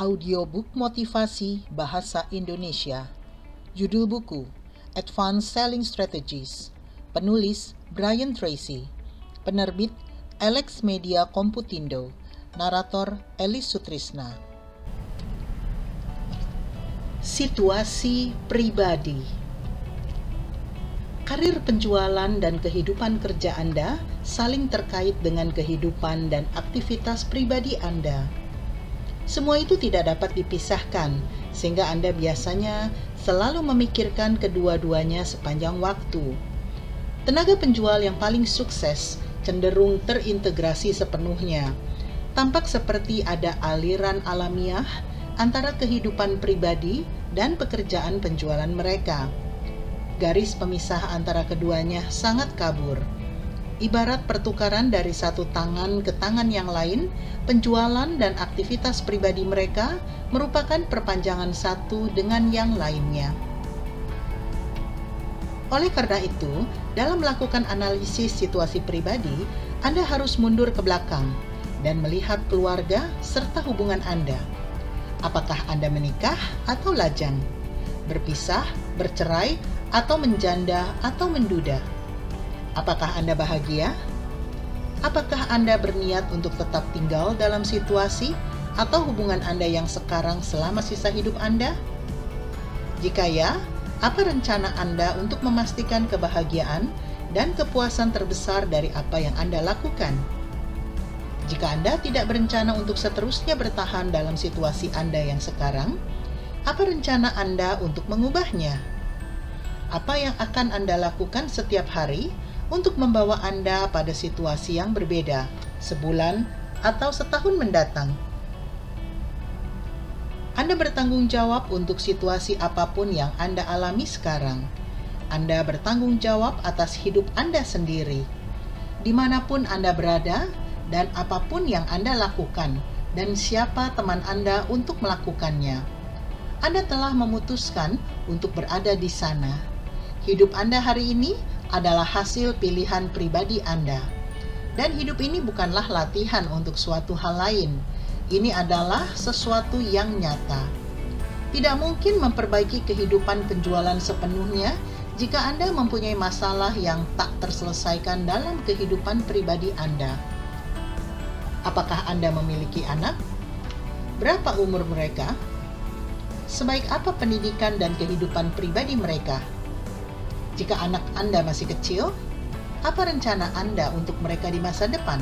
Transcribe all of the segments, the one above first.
Audiobook motivasi bahasa Indonesia. Judul buku, Advanced Selling Strategies. Penulis, Brian Tracy. Penerbit, Alex Media Komputindo. Narator, Elis Sutrisna. Situasi pribadi. Karir penjualan dan kehidupan kerja Anda saling terkait dengan kehidupan dan aktivitas pribadi Anda. Semua itu tidak dapat dipisahkan, sehingga Anda biasanya selalu memikirkan kedua-duanya sepanjang waktu. Tenaga penjual yang paling sukses cenderung terintegrasi sepenuhnya. Tampak seperti ada aliran alamiah antara kehidupan pribadi dan pekerjaan penjualan mereka. Garis pemisah antara keduanya sangat kabur. Ibarat pertukaran dari satu tangan ke tangan yang lain, penjualan dan aktivitas pribadi mereka merupakan perpanjangan satu dengan yang lainnya. Oleh karena itu, dalam melakukan analisis situasi pribadi, Anda harus mundur ke belakang dan melihat keluarga serta hubungan Anda. Apakah Anda menikah atau lajang? Berpisah, bercerai, atau menjanda atau menduda? Apakah Anda bahagia? Apakah Anda berniat untuk tetap tinggal dalam situasi atau hubungan Anda yang sekarang selama sisa hidup Anda? Jika ya, apa rencana Anda untuk memastikan kebahagiaan dan kepuasan terbesar dari apa yang Anda lakukan? Jika Anda tidak berencana untuk seterusnya bertahan dalam situasi Anda yang sekarang, apa rencana Anda untuk mengubahnya? Apa yang akan Anda lakukan setiap hari untuk membawa Anda pada situasi yang berbeda, sebulan atau setahun mendatang? Anda bertanggung jawab untuk situasi apapun yang Anda alami sekarang. Anda bertanggung jawab atas hidup Anda sendiri. Dimanapun Anda berada, dan apapun yang Anda lakukan, dan siapa teman Anda untuk melakukannya. Anda telah memutuskan untuk berada di sana. Hidup Anda hari ini adalah hasil pilihan pribadi Anda. Dan hidup ini bukanlah latihan untuk suatu hal lain. Ini adalah sesuatu yang nyata. Tidak mungkin memperbaiki kehidupan penjualan sepenuhnya jika Anda mempunyai masalah yang tak terselesaikan dalam kehidupan pribadi Anda. Apakah Anda memiliki anak? Berapa umur mereka? Sebaik apa pendidikan dan kehidupan pribadi mereka? Jika anak Anda masih kecil, apa rencana Anda untuk mereka di masa depan?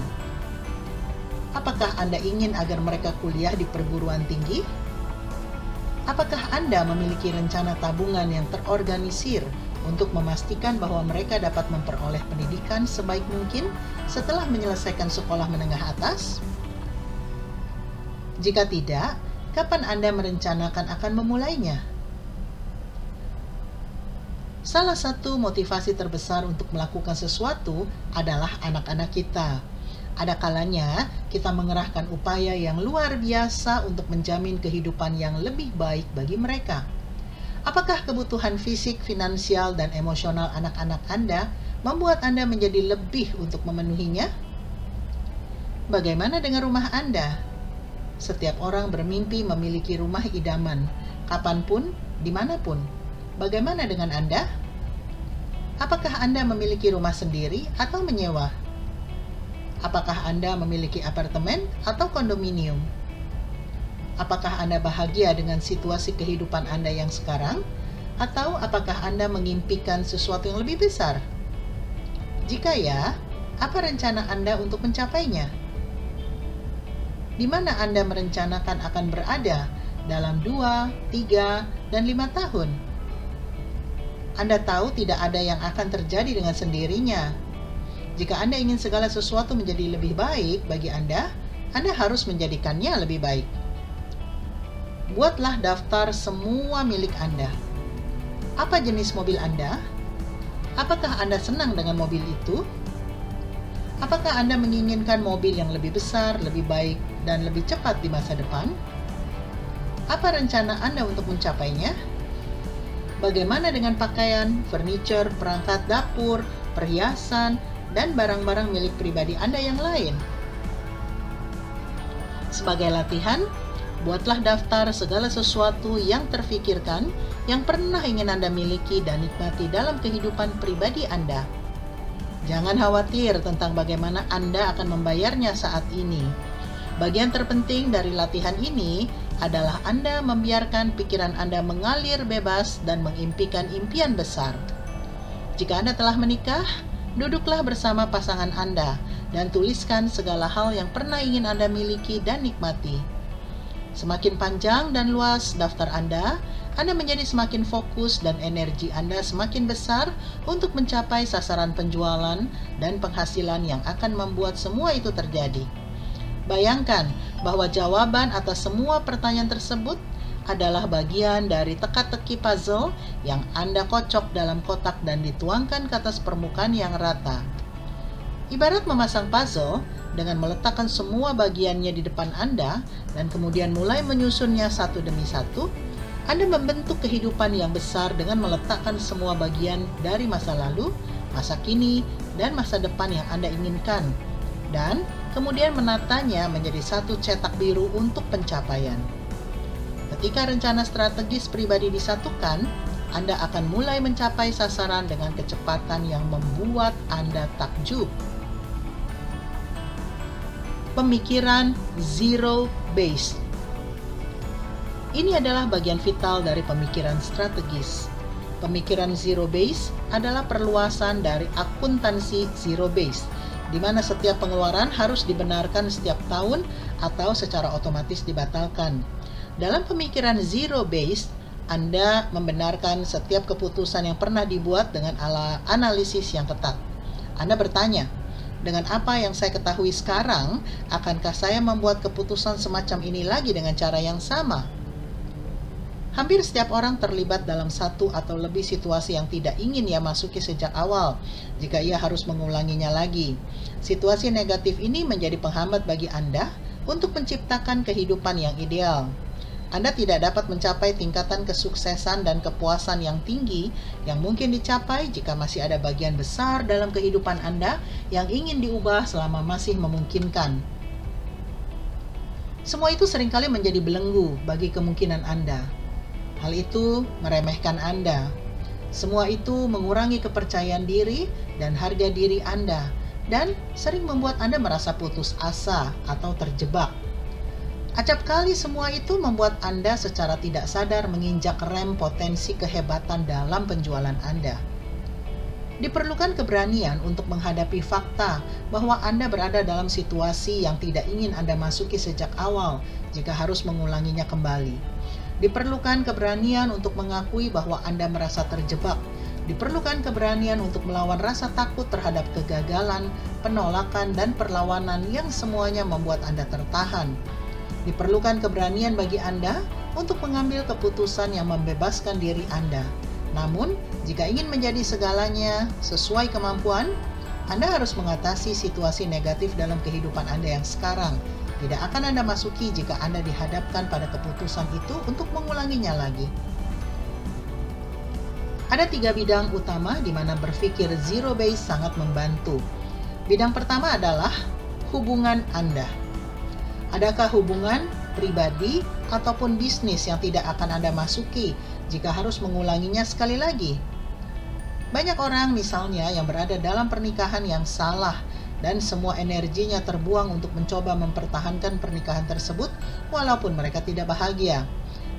Apakah Anda ingin agar mereka kuliah di perguruan tinggi? Apakah Anda memiliki rencana tabungan yang terorganisir untuk memastikan bahwa mereka dapat memperoleh pendidikan sebaik mungkin setelah menyelesaikan sekolah menengah atas? Jika tidak, kapan Anda merencanakan akan memulainya? Salah satu motivasi terbesar untuk melakukan sesuatu adalah anak-anak kita. Ada kalanya kita mengerahkan upaya yang luar biasa untuk menjamin kehidupan yang lebih baik bagi mereka. Apakah kebutuhan fisik, finansial, dan emosional anak-anak Anda membuat Anda menjadi lebih untuk memenuhinya? Bagaimana dengan rumah Anda? Setiap orang bermimpi memiliki rumah idaman, kapanpun, dimanapun. Bagaimana dengan Anda? Apakah Anda memiliki rumah sendiri atau menyewa? Apakah Anda memiliki apartemen atau kondominium? Apakah Anda bahagia dengan situasi kehidupan Anda yang sekarang? Atau apakah Anda mengimpikan sesuatu yang lebih besar? Jika ya, apa rencana Anda untuk mencapainya? Di mana Anda merencanakan akan berada dalam 2, 3, dan 5 tahun? Anda tahu tidak ada yang akan terjadi dengan sendirinya. Jika Anda ingin segala sesuatu menjadi lebih baik bagi Anda harus menjadikannya lebih baik. Buatlah daftar semua milik Anda. Apa jenis mobil Anda? Apakah Anda senang dengan mobil itu? Apakah Anda menginginkan mobil yang lebih besar, lebih baik, dan lebih cepat di masa depan? Apa rencana Anda untuk mencapainya? Bagaimana dengan pakaian, furniture, perangkat dapur, perhiasan, dan barang-barang milik pribadi Anda yang lain? Sebagai latihan, Buatlah daftar segala sesuatu yang terfikirkan yang pernah ingin Anda miliki dan nikmati dalam kehidupan pribadi Anda. Jangan khawatir tentang bagaimana Anda akan membayarnya saat ini. Bagian terpenting dari latihan ini adalah Anda membiarkan pikiran Anda mengalir bebas dan mengimpikan impian besar. Jika Anda telah menikah, duduklah bersama pasangan Anda dan tuliskan segala hal yang pernah ingin Anda miliki dan nikmati. Semakin panjang dan luas daftar Anda menjadi semakin fokus dan energi Anda semakin besar untuk mencapai sasaran penjualan dan penghasilan yang akan membuat semua itu terjadi. Bayangkan bahwa jawaban atas semua pertanyaan tersebut adalah bagian dari teka-teki puzzle yang Anda kocok dalam kotak dan dituangkan ke atas permukaan yang rata. Ibarat memasang puzzle dengan meletakkan semua bagiannya di depan Anda dan kemudian mulai menyusunnya satu demi satu. Anda membentuk kehidupan yang besar dengan meletakkan semua bagian dari masa lalu, masa kini, dan masa depan yang Anda inginkan, dan kemudian menatanya menjadi satu cetak biru untuk pencapaian. Ketika rencana strategis pribadi disatukan, Anda akan mulai mencapai sasaran dengan kecepatan yang membuat Anda takjub. Pemikiran zero based. Ini adalah bagian vital dari pemikiran strategis. Pemikiran zero base adalah perluasan dari akuntansi zero base, di mana setiap pengeluaran harus dibenarkan setiap tahun atau secara otomatis dibatalkan. Dalam pemikiran zero base, Anda membenarkan setiap keputusan yang pernah dibuat dengan analisis yang ketat. Anda bertanya, dengan apa yang saya ketahui sekarang, akankah saya membuat keputusan semacam ini lagi dengan cara yang sama? Hampir setiap orang terlibat dalam satu atau lebih situasi yang tidak ingin ia masuki sejak awal, jika ia harus mengulanginya lagi. Situasi negatif ini menjadi penghambat bagi Anda untuk menciptakan kehidupan yang ideal. Anda tidak dapat mencapai tingkatan kesuksesan dan kepuasan yang tinggi yang mungkin dicapai jika masih ada bagian besar dalam kehidupan Anda yang ingin diubah selama masih memungkinkan. Semua itu seringkali menjadi belenggu bagi kemungkinan Anda. Hal itu meremehkan Anda. Semua itu mengurangi kepercayaan diri dan harga diri Anda, dan sering membuat Anda merasa putus asa atau terjebak. Acap kali semua itu membuat Anda secara tidak sadar menginjak rem potensi kehebatan dalam penjualan Anda. Diperlukan keberanian untuk menghadapi fakta bahwa Anda berada dalam situasi yang tidak ingin Anda masuki sejak awal jika harus mengulanginya kembali. Diperlukan keberanian untuk mengakui bahwa Anda merasa terjebak. Diperlukan keberanian untuk melawan rasa takut terhadap kegagalan, penolakan, dan perlawanan yang semuanya membuat Anda tertahan. Diperlukan keberanian bagi Anda untuk mengambil keputusan yang membebaskan diri Anda. Namun, jika ingin menjadi segalanya sesuai kemampuan, Anda harus mengatasi situasi negatif dalam kehidupan Anda yang sekarang. Tidak akan Anda masuki jika Anda dihadapkan pada keputusan itu untuk mengulanginya lagi. Ada 3 bidang utama di mana berpikir zero base sangat membantu. Bidang pertama adalah hubungan Anda. Adakah hubungan pribadi ataupun bisnis yang tidak akan Anda masuki jika harus mengulanginya sekali lagi? Banyak orang misalnya yang berada dalam pernikahan yang salah dan semua energinya terbuang untuk mencoba mempertahankan pernikahan tersebut walaupun mereka tidak bahagia.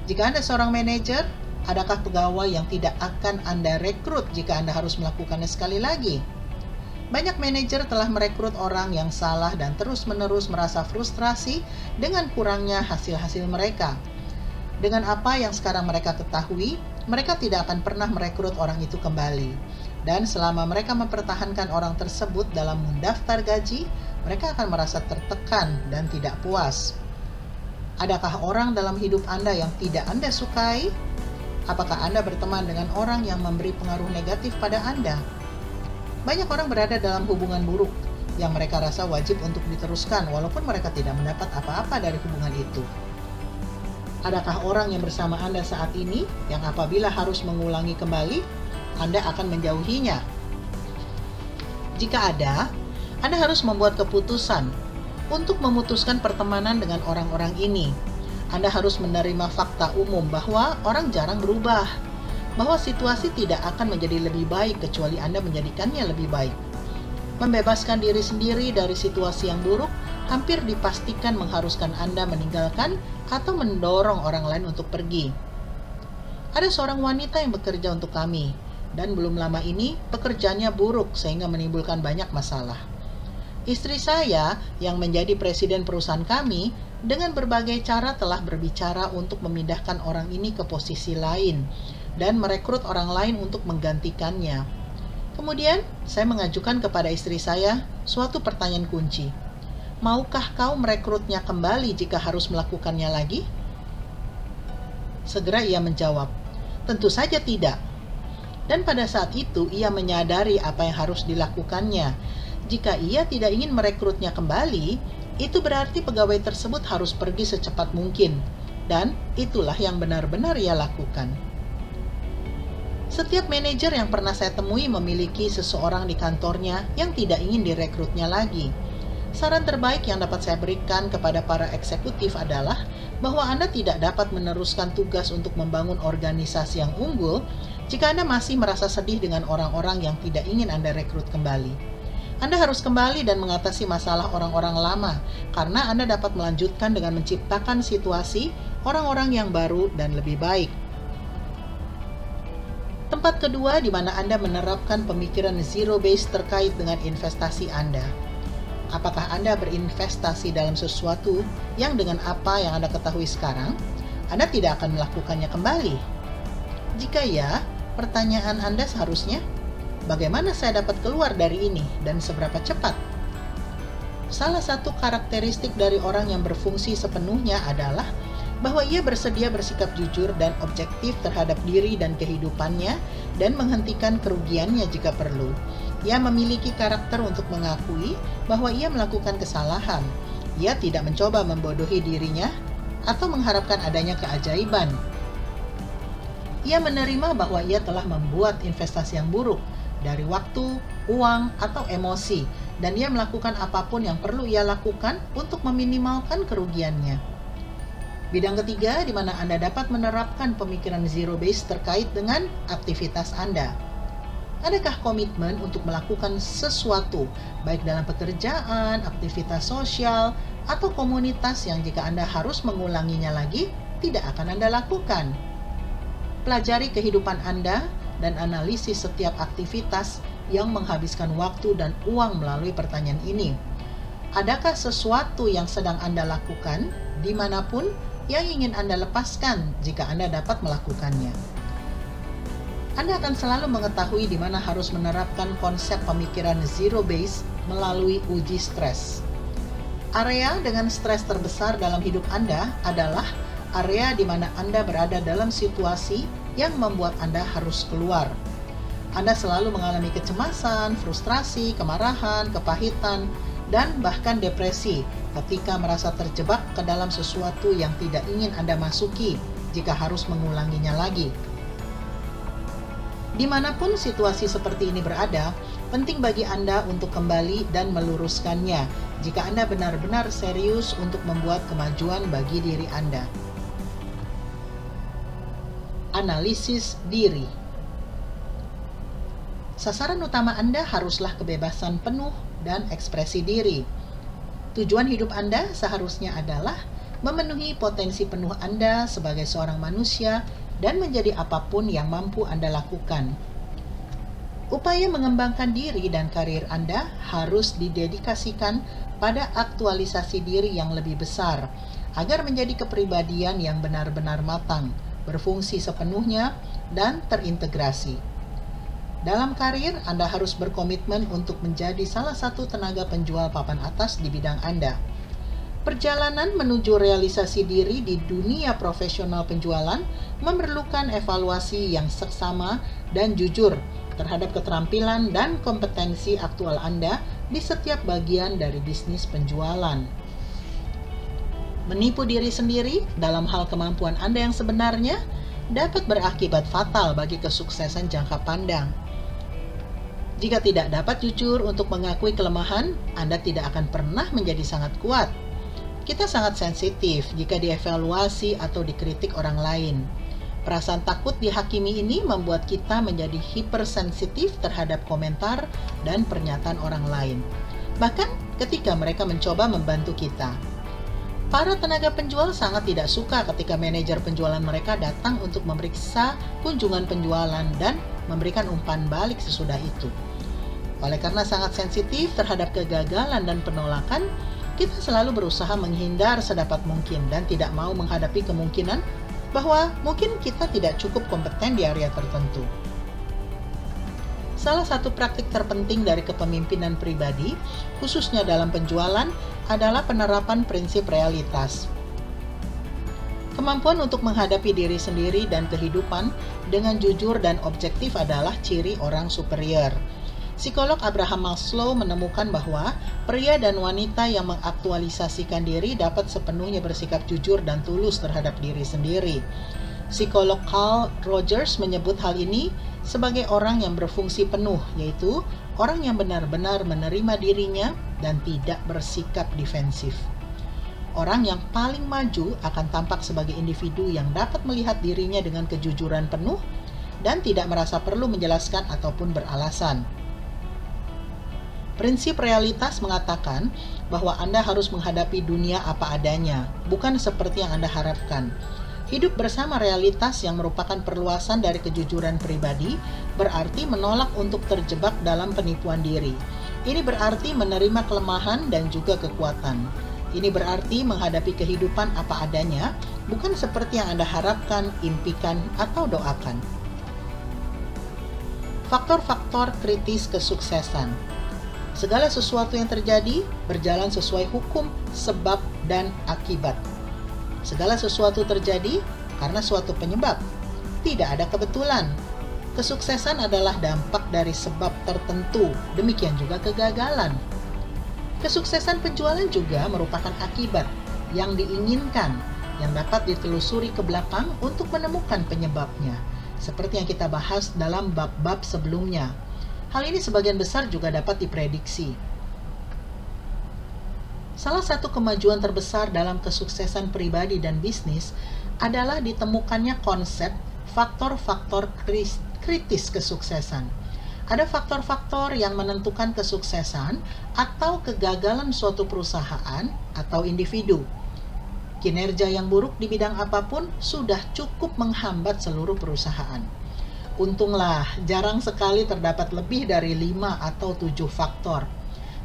Jika Anda seorang manajer, adakah pegawai yang tidak akan Anda rekrut jika Anda harus melakukannya sekali lagi? Banyak manajer telah merekrut orang yang salah dan terus-menerus merasa frustrasi dengan kurangnya hasil-hasil mereka. Dengan apa yang sekarang mereka ketahui, mereka tidak akan pernah merekrut orang itu kembali. Dan selama mereka mempertahankan orang tersebut dalam mendaftar gaji, mereka akan merasa tertekan dan tidak puas. Adakah orang dalam hidup Anda yang tidak Anda sukai? Apakah Anda berteman dengan orang yang memberi pengaruh negatif pada Anda? Banyak orang berada dalam hubungan buruk yang mereka rasa wajib untuk diteruskan walaupun mereka tidak mendapat apa-apa dari hubungan itu. Adakah orang yang bersama Anda saat ini yang apabila harus mengulangi kembali, Anda akan menjauhinya? Jika ada, Anda harus membuat keputusan untuk memutuskan pertemanan dengan orang-orang ini. Anda harus menerima fakta umum bahwa orang jarang berubah, bahwa situasi tidak akan menjadi lebih baik kecuali Anda menjadikannya lebih baik. Membebaskan diri sendiri dari situasi yang buruk hampir dipastikan mengharuskan Anda meninggalkan atau mendorong orang lain untuk pergi. Ada seorang wanita yang bekerja untuk kami, dan belum lama ini pekerjaannya buruk sehingga menimbulkan banyak masalah. Istri saya yang menjadi presiden perusahaan kami dengan berbagai cara telah berbicara untuk memindahkan orang ini ke posisi lain dan merekrut orang lain untuk menggantikannya. Kemudian, saya mengajukan kepada istri saya suatu pertanyaan kunci. Maukah kau merekrutnya kembali jika harus melakukannya lagi? Segera ia menjawab, tentu saja tidak. Dan pada saat itu, ia menyadari apa yang harus dilakukannya. Jika ia tidak ingin merekrutnya kembali, itu berarti pegawai tersebut harus pergi secepat mungkin. Dan itulah yang benar-benar ia lakukan. Setiap manajer yang pernah saya temui memiliki seseorang di kantornya yang tidak ingin direkrutnya lagi. Saran terbaik yang dapat saya berikan kepada para eksekutif adalah bahwa Anda tidak dapat meneruskan tugas untuk membangun organisasi yang unggul jika Anda masih merasa sedih dengan orang-orang yang tidak ingin Anda rekrut kembali. Anda harus kembali dan mengatasi masalah orang-orang lama, karena Anda dapat melanjutkan dengan menciptakan situasi orang-orang yang baru dan lebih baik. Tempat kedua di mana Anda menerapkan pemikiran zero base terkait dengan investasi Anda. Apakah Anda berinvestasi dalam sesuatu yang dengan apa yang Anda ketahui sekarang, Anda tidak akan melakukannya kembali? Jika ya, pertanyaan Anda seharusnya, bagaimana saya dapat keluar dari ini dan seberapa cepat? Salah satu karakteristik dari orang yang berfungsi sepenuhnya adalah bahwa ia bersedia bersikap jujur dan objektif terhadap diri dan kehidupannya dan menghentikan kerugiannya jika perlu. Ia memiliki karakter untuk mengakui bahwa ia melakukan kesalahan. Ia tidak mencoba membodohi dirinya atau mengharapkan adanya keajaiban. Ia menerima bahwa ia telah membuat investasi yang buruk dari waktu, uang, atau emosi, dan ia melakukan apapun yang perlu ia lakukan untuk meminimalkan kerugiannya. Bidang ketiga di mana Anda dapat menerapkan pemikiran zero base terkait dengan aktivitas Anda. Adakah komitmen untuk melakukan sesuatu, baik dalam pekerjaan, aktivitas sosial, atau komunitas yang jika Anda harus mengulanginya lagi, tidak akan Anda lakukan? Pelajari kehidupan Anda dan analisis setiap aktivitas yang menghabiskan waktu dan uang melalui pertanyaan ini. Adakah sesuatu yang sedang Anda lakukan, dimanapun, yang ingin Anda lepaskan jika Anda dapat melakukannya? Anda akan selalu mengetahui di mana harus menerapkan konsep pemikiran zero base melalui uji stres. Area dengan stres terbesar dalam hidup Anda adalah area di mana Anda berada dalam situasi yang membuat Anda harus keluar. Anda selalu mengalami kecemasan, frustrasi, kemarahan, kepahitan, dan bahkan depresi ketika merasa terjebak ke dalam sesuatu yang tidak ingin Anda masuki jika harus mengulanginya lagi. Dimanapun situasi seperti ini berada, penting bagi Anda untuk kembali dan meluruskannya jika Anda benar-benar serius untuk membuat kemajuan bagi diri Anda. Analisis diri. Sasaran utama Anda haruslah kebebasan penuh dan ekspresi diri. Tujuan hidup Anda seharusnya adalah memenuhi potensi penuh Anda sebagai seorang manusia dan menjadi apapun yang mampu Anda lakukan. Upaya mengembangkan diri dan karir Anda harus didedikasikan pada aktualisasi diri yang lebih besar agar menjadi kepribadian yang benar-benar matang, berfungsi sepenuhnya, dan terintegrasi. Dalam karir, Anda harus berkomitmen untuk menjadi salah satu tenaga penjual papan atas di bidang Anda. Perjalanan menuju realisasi diri di dunia profesional penjualan memerlukan evaluasi yang seksama dan jujur terhadap keterampilan dan kompetensi aktual Anda di setiap bagian dari bisnis penjualan. Menipu diri sendiri dalam hal kemampuan Anda yang sebenarnya dapat berakibat fatal bagi kesuksesan jangka pandang. Jika tidak dapat jujur untuk mengakui kelemahan, Anda tidak akan pernah menjadi sangat kuat. Kita sangat sensitif jika dievaluasi atau dikritik orang lain. Perasaan takut dihakimi ini membuat kita menjadi hipersensitif terhadap komentar dan pernyataan orang lain, bahkan ketika mereka mencoba membantu kita. Para tenaga penjual sangat tidak suka ketika manajer penjualan mereka datang untuk memeriksa kunjungan penjualan dan memberikan umpan balik sesudah itu. Oleh karena sangat sensitif terhadap kegagalan dan penolakan, kita selalu berusaha menghindar sedapat mungkin dan tidak mau menghadapi kemungkinan bahwa mungkin kita tidak cukup kompeten di area tertentu. Salah satu praktik terpenting dari kepemimpinan pribadi, khususnya dalam penjualan, adalah penerapan prinsip realitas. Kemampuan untuk menghadapi diri sendiri dan kehidupan dengan jujur dan objektif adalah ciri orang superior. Psikolog Abraham Maslow menemukan bahwa pria dan wanita yang mengaktualisasikan diri dapat sepenuhnya bersikap jujur dan tulus terhadap diri sendiri. Psikolog Carl Rogers menyebut hal ini sebagai orang yang berfungsi penuh, yaitu orang yang benar-benar menerima dirinya dan tidak bersikap defensif. Orang yang paling maju akan tampak sebagai individu yang dapat melihat dirinya dengan kejujuran penuh dan tidak merasa perlu menjelaskan ataupun beralasan. Prinsip realitas mengatakan bahwa Anda harus menghadapi dunia apa adanya, bukan seperti yang Anda harapkan. Hidup bersama realitas yang merupakan perluasan dari kejujuran pribadi berarti menolak untuk terjebak dalam penipuan diri. Ini berarti menerima kelemahan dan juga kekuatan. Ini berarti menghadapi kehidupan apa adanya, bukan seperti yang Anda harapkan, impikan, atau doakan. Faktor-faktor kritis kesuksesan. Segala sesuatu yang terjadi berjalan sesuai hukum, sebab, dan akibat. Segala sesuatu terjadi karena suatu penyebab. Tidak ada kebetulan. Kesuksesan adalah dampak dari sebab tertentu, demikian juga kegagalan. Kesuksesan penjualan juga merupakan akibat yang diinginkan, yang dapat ditelusuri ke belakang untuk menemukan penyebabnya, seperti yang kita bahas dalam bab-bab sebelumnya. Hal ini sebagian besar juga dapat diprediksi. Salah satu kemajuan terbesar dalam kesuksesan pribadi dan bisnis adalah ditemukannya konsep faktor-faktor kritis kesuksesan. Ada faktor-faktor yang menentukan kesuksesan atau kegagalan suatu perusahaan atau individu. Kinerja yang buruk di bidang apapun sudah cukup menghambat seluruh perusahaan. Untunglah, jarang sekali terdapat lebih dari 5 atau 7 faktor.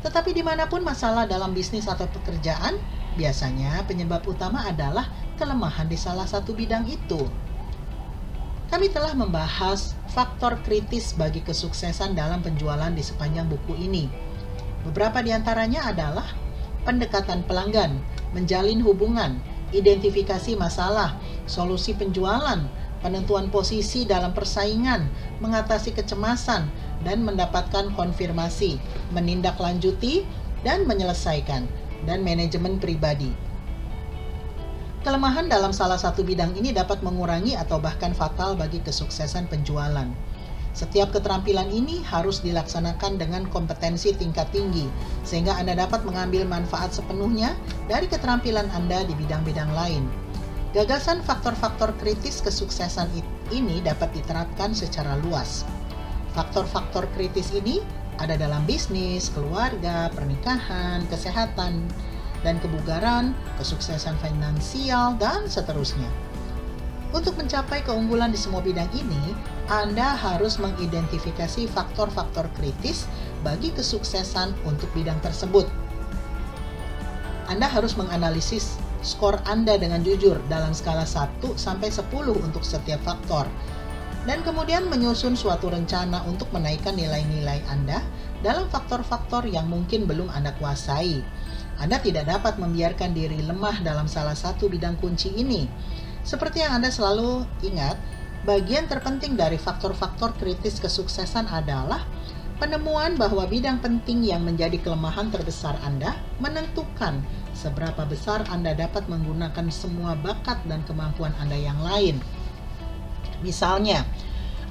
Tetapi dimanapun masalah dalam bisnis atau pekerjaan, biasanya penyebab utama adalah kelemahan di salah satu bidang itu. Kami telah membahas faktor kritis bagi kesuksesan dalam penjualan di sepanjang buku ini. Beberapa di antaranya adalah pendekatan pelanggan, menjalin hubungan, identifikasi masalah, solusi penjualan, penentuan posisi dalam persaingan, mengatasi kecemasan, dan mendapatkan konfirmasi, menindaklanjuti, dan menyelesaikan, dan manajemen pribadi. Kelemahan dalam salah satu bidang ini dapat mengurangi atau bahkan fatal bagi kesuksesan penjualan. Setiap keterampilan ini harus dilaksanakan dengan kompetensi tingkat tinggi, sehingga Anda dapat mengambil manfaat sepenuhnya dari keterampilan Anda di bidang-bidang lain. Gagasan faktor-faktor kritis kesuksesan ini dapat diterapkan secara luas. Faktor-faktor kritis ini ada dalam bisnis, keluarga, pernikahan, kesehatan, dan kebugaran, kesuksesan finansial, dan seterusnya. Untuk mencapai keunggulan di semua bidang ini, Anda harus mengidentifikasi faktor-faktor kritis bagi kesuksesan untuk bidang tersebut. Anda harus menganalisis skor Anda dengan jujur dalam skala 1 sampai 10 untuk setiap faktor, dan kemudian menyusun suatu rencana untuk menaikkan nilai-nilai Anda dalam faktor-faktor yang mungkin belum Anda kuasai. Anda tidak dapat membiarkan diri lemah dalam salah satu bidang kunci ini. Seperti yang Anda selalu ingat, bagian terpenting dari faktor-faktor kritis kesuksesan adalah penemuan bahwa bidang penting yang menjadi kelemahan terbesar Anda menentukan seberapa besar Anda dapat menggunakan semua bakat dan kemampuan Anda yang lain. Misalnya,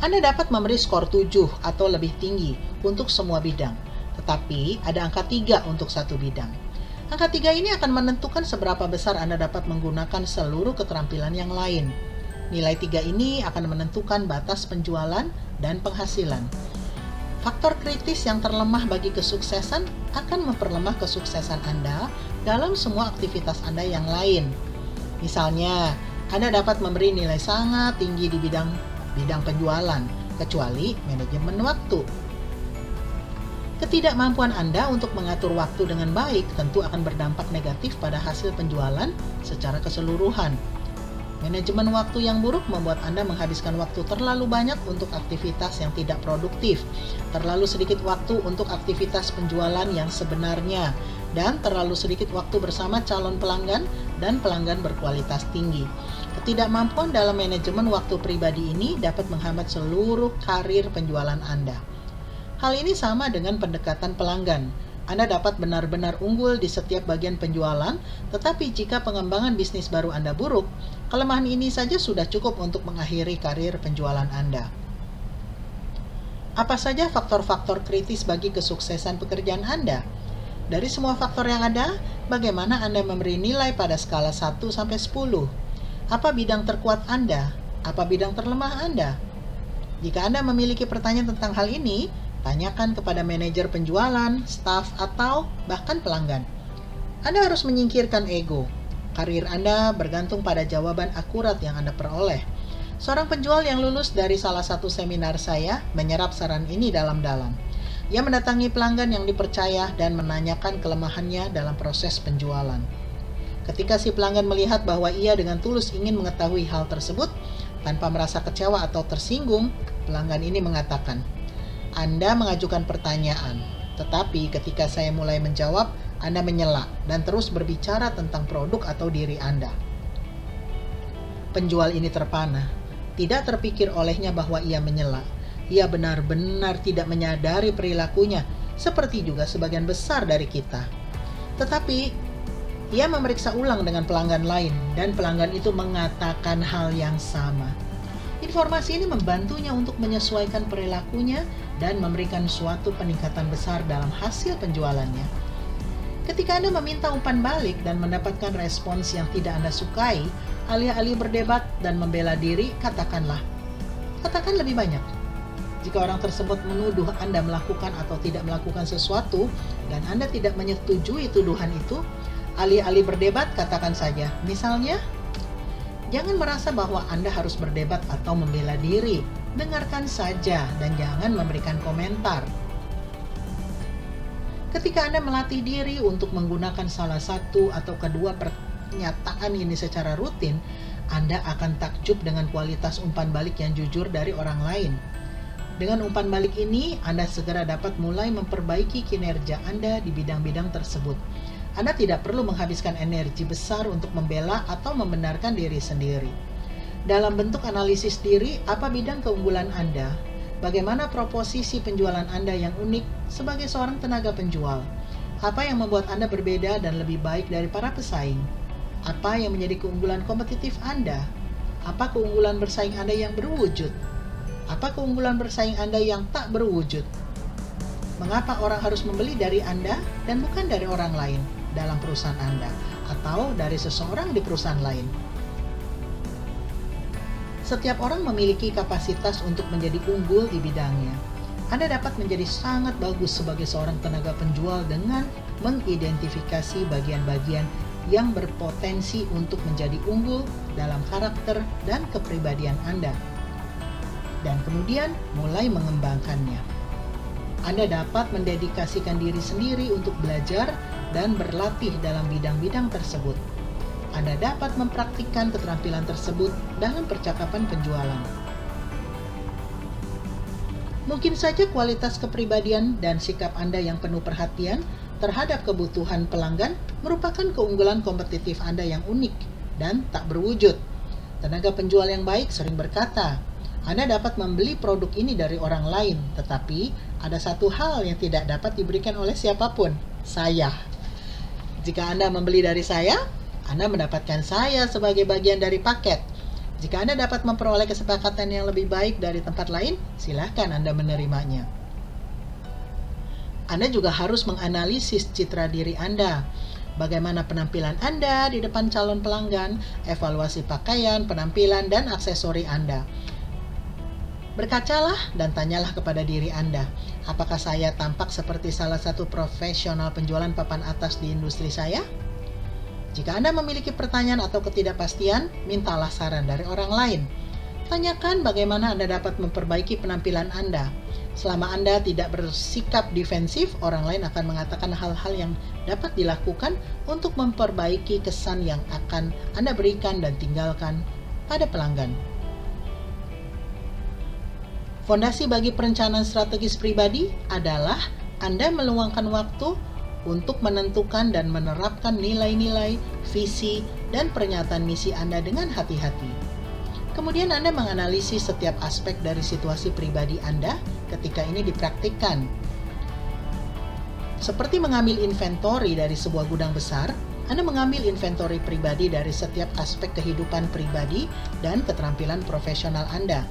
Anda dapat memberi skor 7 atau lebih tinggi untuk semua bidang, tetapi ada angka 3 untuk satu bidang. Angka 3 ini akan menentukan seberapa besar Anda dapat menggunakan seluruh keterampilan yang lain. Nilai 3 ini akan menentukan batas penjualan dan penghasilan. Faktor kritis yang terlemah bagi kesuksesan akan memperlemah kesuksesan Anda dalam semua aktivitas Anda yang lain. Misalnya, Anda dapat memberi nilai sangat tinggi di bidang penjualan, kecuali manajemen waktu. Ketidakmampuan Anda untuk mengatur waktu dengan baik tentu akan berdampak negatif pada hasil penjualan secara keseluruhan. Manajemen waktu yang buruk membuat Anda menghabiskan waktu terlalu banyak untuk aktivitas yang tidak produktif, terlalu sedikit waktu untuk aktivitas penjualan yang sebenarnya, dan terlalu sedikit waktu bersama calon pelanggan dan pelanggan berkualitas tinggi. Ketidakmampuan dalam manajemen waktu pribadi ini dapat menghambat seluruh karir penjualan Anda. Hal ini sama dengan pendekatan pelanggan. Anda dapat benar-benar unggul di setiap bagian penjualan, tetapi jika pengembangan bisnis baru Anda buruk, kelemahan ini saja sudah cukup untuk mengakhiri karir penjualan Anda. Apa saja faktor-faktor kritis bagi kesuksesan pekerjaan Anda? Dari semua faktor yang ada, bagaimana Anda memberi nilai pada skala 1 sampai 10? Apa bidang terkuat Anda? Apa bidang terlemah Anda? Jika Anda memiliki pertanyaan tentang hal ini, tanyakan kepada manajer penjualan, staf, atau bahkan pelanggan. Anda harus menyingkirkan ego. Karir Anda bergantung pada jawaban akurat yang Anda peroleh. Seorang penjual yang lulus dari salah satu seminar saya menyerap saran ini dalam-dalam. Ia mendatangi pelanggan yang dipercaya dan menanyakan kelemahannya dalam proses penjualan. Ketika si pelanggan melihat bahwa ia dengan tulus ingin mengetahui hal tersebut, tanpa merasa kecewa atau tersinggung, pelanggan ini mengatakan, "Anda mengajukan pertanyaan, tetapi ketika saya mulai menjawab, Anda menyela dan terus berbicara tentang produk atau diri Anda." Penjual ini terpana. Tidak terpikir olehnya bahwa ia menyela. Ia benar-benar tidak menyadari perilakunya, seperti juga sebagian besar dari kita. Tetapi, ia memeriksa ulang dengan pelanggan lain, dan pelanggan itu mengatakan hal yang sama. Informasi ini membantunya untuk menyesuaikan perilakunya dan memberikan suatu peningkatan besar dalam hasil penjualannya. Ketika Anda meminta umpan balik dan mendapatkan respons yang tidak Anda sukai, alih-alih berdebat dan membela diri, katakan lebih banyak. Jika orang tersebut menuduh Anda melakukan atau tidak melakukan sesuatu dan Anda tidak menyetujui tuduhan itu, alih-alih berdebat, katakan saja, misalnya, jangan merasa bahwa Anda harus berdebat atau membela diri. Dengarkan saja dan jangan memberikan komentar. Ketika Anda melatih diri untuk menggunakan salah satu atau kedua pernyataan ini secara rutin, Anda akan takjub dengan kualitas umpan balik yang jujur dari orang lain. Dengan umpan balik ini, Anda segera dapat mulai memperbaiki kinerja Anda di bidang-bidang tersebut. Anda tidak perlu menghabiskan energi besar untuk membela atau membenarkan diri sendiri. Dalam bentuk analisis diri, apa bidang keunggulan Anda? Bagaimana proposisi penjualan Anda yang unik sebagai seorang tenaga penjual? Apa yang membuat Anda berbeda dan lebih baik dari para pesaing? Apa yang menjadi keunggulan kompetitif Anda? Apa keunggulan bersaing Anda yang berwujud? Apa keunggulan bersaing Anda yang tak berwujud? Mengapa orang harus membeli dari Anda dan bukan dari orang lain dalam perusahaan Anda atau dari seseorang di perusahaan lain? Setiap orang memiliki kapasitas untuk menjadi unggul di bidangnya. Anda dapat menjadi sangat bagus sebagai seorang tenaga penjual dengan mengidentifikasi bagian-bagian yang berpotensi untuk menjadi unggul dalam karakter dan kepribadian Anda, dan kemudian mulai mengembangkannya. Anda dapat mendedikasikan diri sendiri untuk belajar dan berlatih dalam bidang-bidang tersebut. Anda dapat mempraktikkan keterampilan tersebut dalam percakapan penjualan. Mungkin saja kualitas kepribadian dan sikap Anda yang penuh perhatian terhadap kebutuhan pelanggan merupakan keunggulan kompetitif Anda yang unik dan tak berwujud. Tenaga penjual yang baik sering berkata, Anda dapat membeli produk ini dari orang lain, tetapi ada satu hal yang tidak dapat diberikan oleh siapapun, saya. Jika Anda membeli dari saya, Anda mendapatkan saya sebagai bagian dari paket. Jika Anda dapat memperoleh kesepakatan yang lebih baik dari tempat lain, silahkan Anda menerimanya. Anda juga harus menganalisis citra diri Anda. bagaimana penampilan Anda di depan calon pelanggan, evaluasi pakaian, penampilan, dan aksesori Anda. Berkacalah dan tanyalah kepada diri Anda, apakah saya tampak seperti salah satu profesional penjualan papan atas di industri saya? Jika Anda memiliki pertanyaan atau ketidakpastian, mintalah saran dari orang lain. Tanyakan bagaimana Anda dapat memperbaiki penampilan Anda. Selama Anda tidak bersikap defensif, orang lain akan mengatakan hal-hal yang dapat dilakukan untuk memperbaiki kesan yang akan Anda berikan dan tinggalkan pada pelanggan. Fondasi bagi perencanaan strategis pribadi adalah Anda meluangkan waktu untuk menentukan dan menerapkan nilai-nilai, visi, dan pernyataan misi Anda dengan hati-hati. Kemudian Anda menganalisis setiap aspek dari situasi pribadi Anda ketika ini dipraktikkan. Seperti mengambil inventory dari sebuah gudang besar, Anda mengambil inventory pribadi dari setiap aspek kehidupan pribadi dan keterampilan profesional Anda.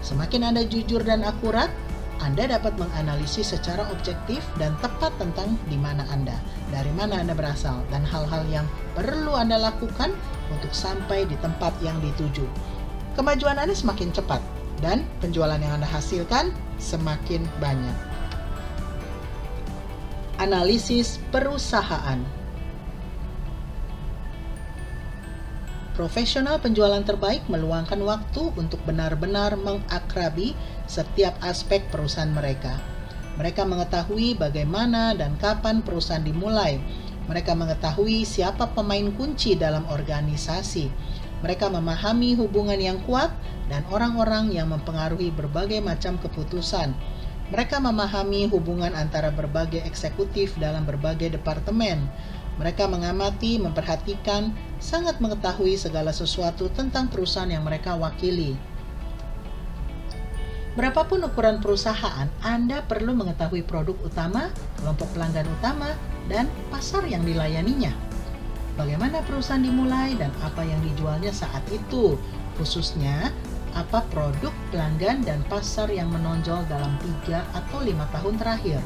Semakin Anda jujur dan akurat, Anda dapat menganalisis secara objektif dan tepat tentang di mana Anda, dari mana Anda berasal, dan hal-hal yang perlu Anda lakukan untuk sampai di tempat yang dituju. Kemajuan Anda semakin cepat, dan penjualan yang Anda hasilkan semakin banyak. Analisis perusahaan. Profesional penjualan terbaik meluangkan waktu untuk benar-benar mengakrabi setiap aspek perusahaan mereka. Mereka mengetahui bagaimana dan kapan perusahaan dimulai. Mereka mengetahui siapa pemain kunci dalam organisasi. Mereka memahami hubungan yang kuat dan orang-orang yang mempengaruhi berbagai macam keputusan. Mereka memahami hubungan antara berbagai eksekutif dalam berbagai departemen. Mereka mengamati, memperhatikan, sangat mengetahui segala sesuatu tentang perusahaan yang mereka wakili. Berapapun ukuran perusahaan, Anda perlu mengetahui produk utama, kelompok pelanggan utama, dan pasar yang dilayaninya. Bagaimana perusahaan dimulai dan apa yang dijualnya saat itu, khususnya apa produk, pelanggan, dan pasar yang menonjol dalam 3 atau 5 tahun terakhir.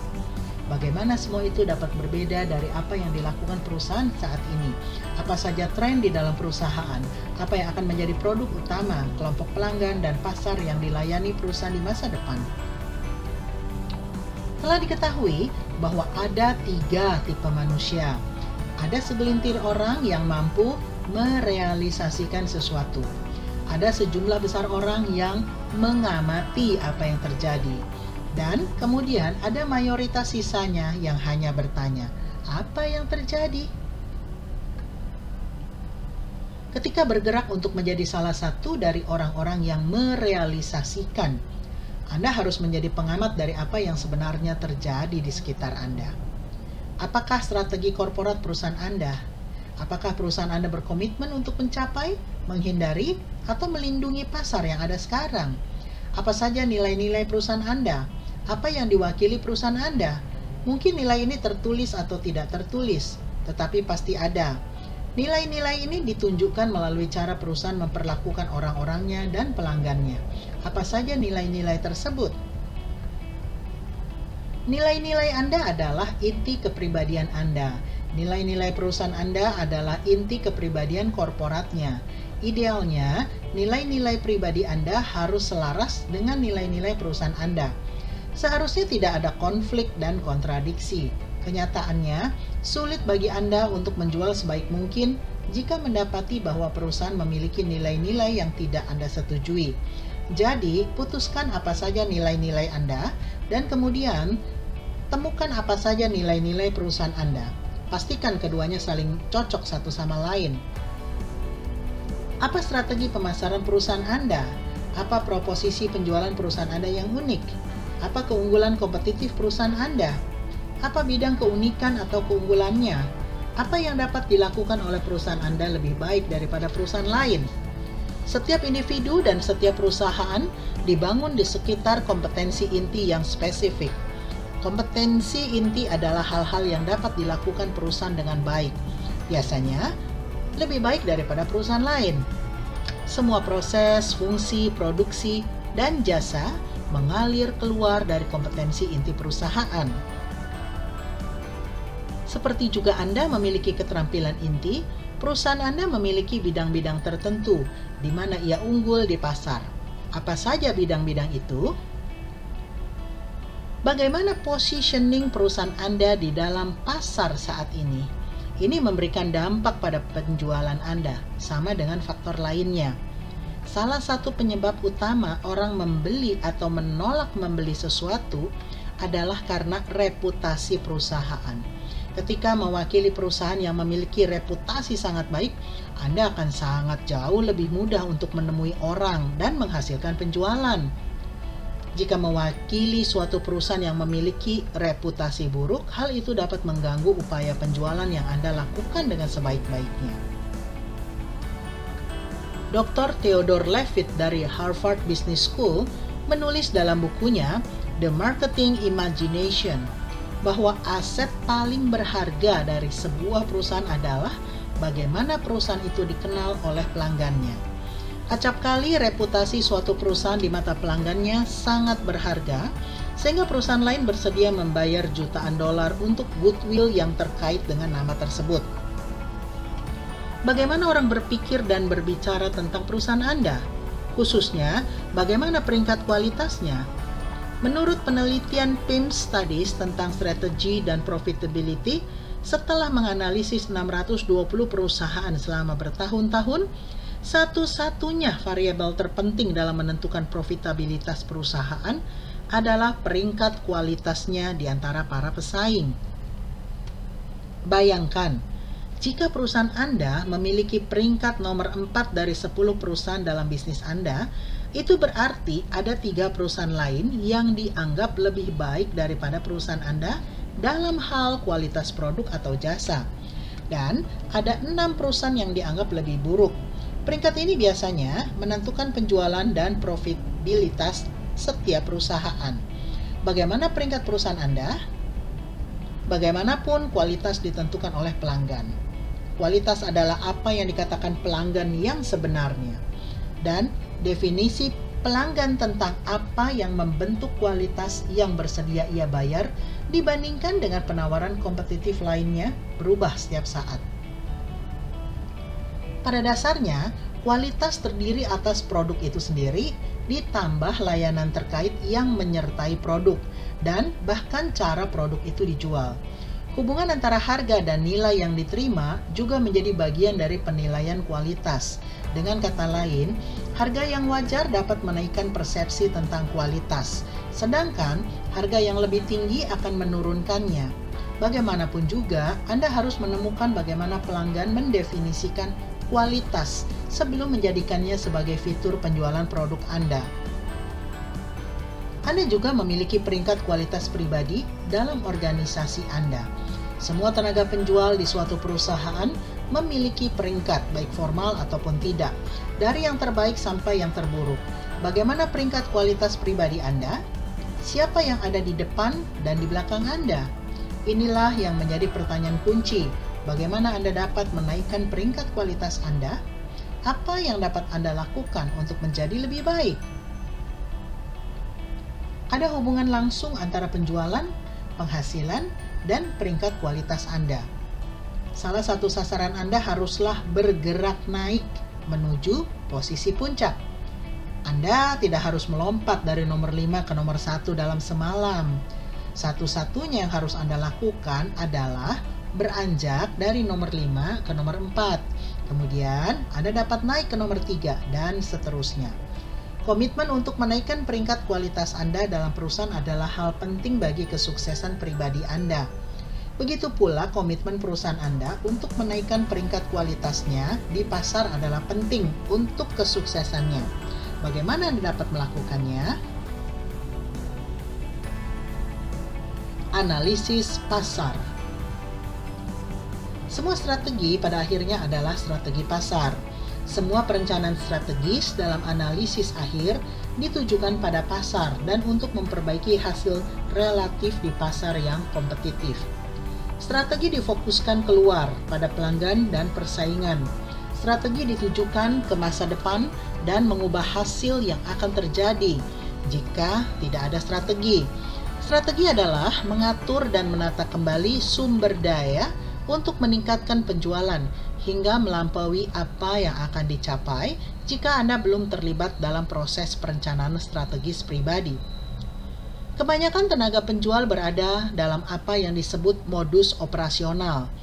Bagaimana semua itu dapat berbeda dari apa yang dilakukan perusahaan saat ini? Apa saja tren di dalam perusahaan? Apa yang akan menjadi produk utama, kelompok pelanggan, dan pasar yang dilayani perusahaan di masa depan? Telah diketahui bahwa ada 3 tipe manusia. Ada segelintir orang yang mampu merealisasikan sesuatu. Ada sejumlah besar orang yang mengamati apa yang terjadi. Dan kemudian ada mayoritas sisanya yang hanya bertanya, apa yang terjadi? Ketika bergerak untuk menjadi salah satu dari orang-orang yang merealisasikan, Anda harus menjadi pengamat dari apa yang sebenarnya terjadi di sekitar Anda. Apakah strategi korporat perusahaan Anda? Apakah perusahaan Anda berkomitmen untuk mencapai, menghindari, atau melindungi pasar yang ada sekarang? Apa saja nilai-nilai perusahaan Anda? Apa yang diwakili perusahaan Anda? Mungkin nilai ini tertulis atau tidak tertulis, tetapi pasti ada. Nilai-nilai ini ditunjukkan melalui cara perusahaan memperlakukan orang-orangnya dan pelanggannya. Apa saja nilai-nilai tersebut? Nilai-nilai Anda adalah inti kepribadian Anda. Nilai-nilai perusahaan Anda adalah inti kepribadian korporatnya. Idealnya, nilai-nilai pribadi Anda harus selaras dengan nilai-nilai perusahaan Anda. Seharusnya tidak ada konflik dan kontradiksi. Kenyataannya, sulit bagi Anda untuk menjual sebaik mungkin jika mendapati bahwa perusahaan memiliki nilai-nilai yang tidak Anda setujui. Jadi, putuskan apa saja nilai-nilai Anda, dan kemudian temukan apa saja nilai-nilai perusahaan Anda. Pastikan keduanya saling cocok satu sama lain. Apa strategi pemasaran perusahaan Anda? Apa proposisi penjualan perusahaan Anda yang unik? Apa keunggulan kompetitif perusahaan Anda? Apa bidang keunikan atau keunggulannya? Apa yang dapat dilakukan oleh perusahaan Anda lebih baik daripada perusahaan lain? Setiap individu dan setiap perusahaan dibangun di sekitar kompetensi inti yang spesifik. Kompetensi inti adalah hal-hal yang dapat dilakukan perusahaan dengan baik. Biasanya, lebih baik daripada perusahaan lain. Semua proses, fungsi, produksi, dan jasa mengalir keluar dari kompetensi inti perusahaan. Seperti juga Anda memiliki keterampilan inti, perusahaan Anda memiliki bidang-bidang tertentu di mana ia unggul di pasar. Apa saja bidang-bidang itu? Bagaimana positioning perusahaan Anda di dalam pasar saat ini? Ini memberikan dampak pada penjualan Anda, sama dengan faktor lainnya. Salah satu penyebab utama orang membeli atau menolak membeli sesuatu adalah karena reputasi perusahaan. Ketika mewakili perusahaan yang memiliki reputasi sangat baik, Anda akan sangat jauh lebih mudah untuk menemui orang dan menghasilkan penjualan. Jika mewakili suatu perusahaan yang memiliki reputasi buruk, hal itu dapat mengganggu upaya penjualan yang Anda lakukan dengan sebaik-baiknya. Dr. Theodore Levitt dari Harvard Business School menulis dalam bukunya The Marketing Imagination bahwa aset paling berharga dari sebuah perusahaan adalah bagaimana perusahaan itu dikenal oleh pelanggannya. Acap kali reputasi suatu perusahaan di mata pelanggannya sangat berharga, sehingga perusahaan lain bersedia membayar jutaan dolar untuk goodwill yang terkait dengan nama tersebut. Bagaimana orang berpikir dan berbicara tentang perusahaan Anda? Khususnya, bagaimana peringkat kualitasnya? Menurut penelitian PIM Studies tentang strategi dan profitability, setelah menganalisis 620 perusahaan selama bertahun-tahun, satu-satunya variabel terpenting dalam menentukan profitabilitas perusahaan adalah peringkat kualitasnya di antara para pesaing. Bayangkan, jika perusahaan Anda memiliki peringkat nomor 4 dari 10 perusahaan dalam bisnis Anda, itu berarti ada 3 perusahaan lain yang dianggap lebih baik daripada perusahaan Anda dalam hal kualitas produk atau jasa. Dan ada 6 perusahaan yang dianggap lebih buruk. Peringkat ini biasanya menentukan penjualan dan profitabilitas setiap perusahaan. Bagaimana peringkat perusahaan Anda? Bagaimanapun kualitas ditentukan oleh pelanggan. Kualitas adalah apa yang dikatakan pelanggan yang sebenarnya. Dan definisi pelanggan tentang apa yang membentuk kualitas yang bersedia ia bayar dibandingkan dengan penawaran kompetitif lainnya berubah setiap saat. Pada dasarnya, kualitas terdiri atas produk itu sendiri, ditambah layanan terkait yang menyertai produk, dan bahkan cara produk itu dijual. Hubungan antara harga dan nilai yang diterima juga menjadi bagian dari penilaian kualitas. Dengan kata lain, harga yang wajar dapat menaikkan persepsi tentang kualitas, sedangkan harga yang lebih tinggi akan menurunkannya. Bagaimanapun juga, Anda harus menemukan bagaimana pelanggan mendefinisikan kualitas sebelum menjadikannya sebagai fitur penjualan produk Anda. Anda juga memiliki peringkat kualitas pribadi dalam organisasi Anda. Semua tenaga penjual di suatu perusahaan memiliki peringkat, baik formal ataupun tidak, dari yang terbaik sampai yang terburuk. Bagaimana peringkat kualitas pribadi Anda? Siapa yang ada di depan dan di belakang Anda? Inilah yang menjadi pertanyaan kunci. Bagaimana Anda dapat menaikkan peringkat kualitas Anda? Apa yang dapat Anda lakukan untuk menjadi lebih baik? Ada hubungan langsung antara penjualan, penghasilan, dan peringkat kualitas Anda. Salah satu sasaran Anda haruslah bergerak naik menuju posisi puncak. Anda tidak harus melompat dari nomor 5 ke nomor 1 dalam semalam. Satu-satunya yang harus Anda lakukan adalah beranjak dari nomor 5 ke nomor 4. Kemudian Anda dapat naik ke nomor 3 dan seterusnya. Komitmen untuk menaikkan peringkat kualitas Anda dalam perusahaan adalah hal penting bagi kesuksesan pribadi Anda. Begitu pula komitmen perusahaan Anda untuk menaikkan peringkat kualitasnya di pasar adalah penting untuk kesuksesannya. Bagaimana Anda dapat melakukannya? Analisis pasar. Semua strategi pada akhirnya adalah strategi pasar. Semua perencanaan strategis dalam analisis akhir ditujukan pada pasar dan untuk memperbaiki hasil relatif di pasar yang kompetitif. Strategi difokuskan keluar pada pelanggan dan persaingan. Strategi ditujukan ke masa depan dan mengubah hasil yang akan terjadi jika tidak ada strategi. Strategi adalah mengatur dan menata kembali sumber daya untuk meningkatkan penjualan hingga melampaui apa yang akan dicapai jika Anda belum terlibat dalam proses perencanaan strategis pribadi. Kebanyakan tenaga penjual berada dalam apa yang disebut modus operasional.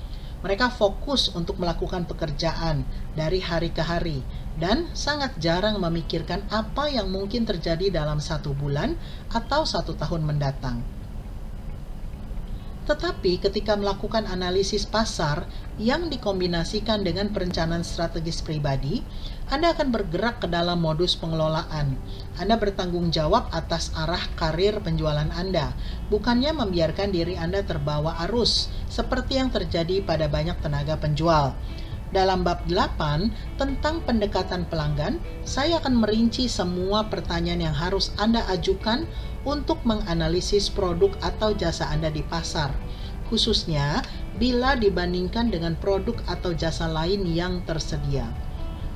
Mereka fokus untuk melakukan pekerjaan dari hari ke hari dan sangat jarang memikirkan apa yang mungkin terjadi dalam 1 bulan atau 1 tahun mendatang. Tetapi ketika melakukan analisis pasar yang dikombinasikan dengan perencanaan strategis pribadi, Anda akan bergerak ke dalam modus pengelolaan. Anda bertanggung jawab atas arah karir penjualan Anda, bukannya membiarkan diri Anda terbawa arus, seperti yang terjadi pada banyak tenaga penjual. Dalam bab 8 tentang pendekatan pelanggan, saya akan merinci semua pertanyaan yang harus Anda ajukan untuk menganalisis produk atau jasa Anda di pasar, khususnya bila dibandingkan dengan produk atau jasa lain yang tersedia.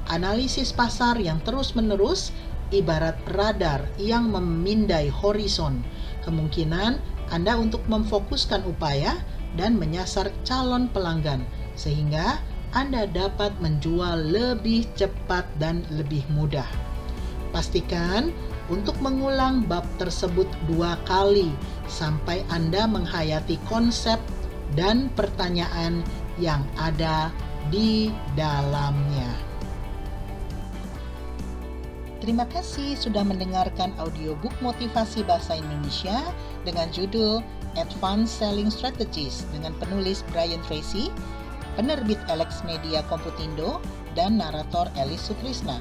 Analisis pasar yang terus-menerus ibarat radar yang memindai horizon. Kemungkinan Anda untuk memfokuskan upaya dan menyasar calon pelanggan, sehingga Anda dapat menjual lebih cepat dan lebih mudah. Pastikan untuk mengulang bab tersebut 2 kali sampai Anda menghayati konsep dan pertanyaan yang ada di dalamnya. Terima kasih sudah mendengarkan audiobook motivasi bahasa Indonesia dengan judul Advanced Selling Strategies dengan penulis Brian Tracy, penerbit Alex Media Komputindo, dan narator Elis Sutrisna.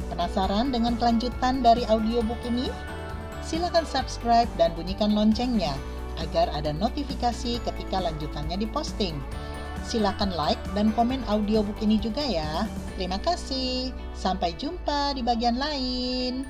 Penasaran dengan kelanjutan dari audiobook ini? Silakan subscribe dan bunyikan loncengnya agar ada notifikasi ketika lanjutannya diposting. Silakan like dan komen audiobook ini juga ya. Terima kasih. Sampai jumpa di bagian lain.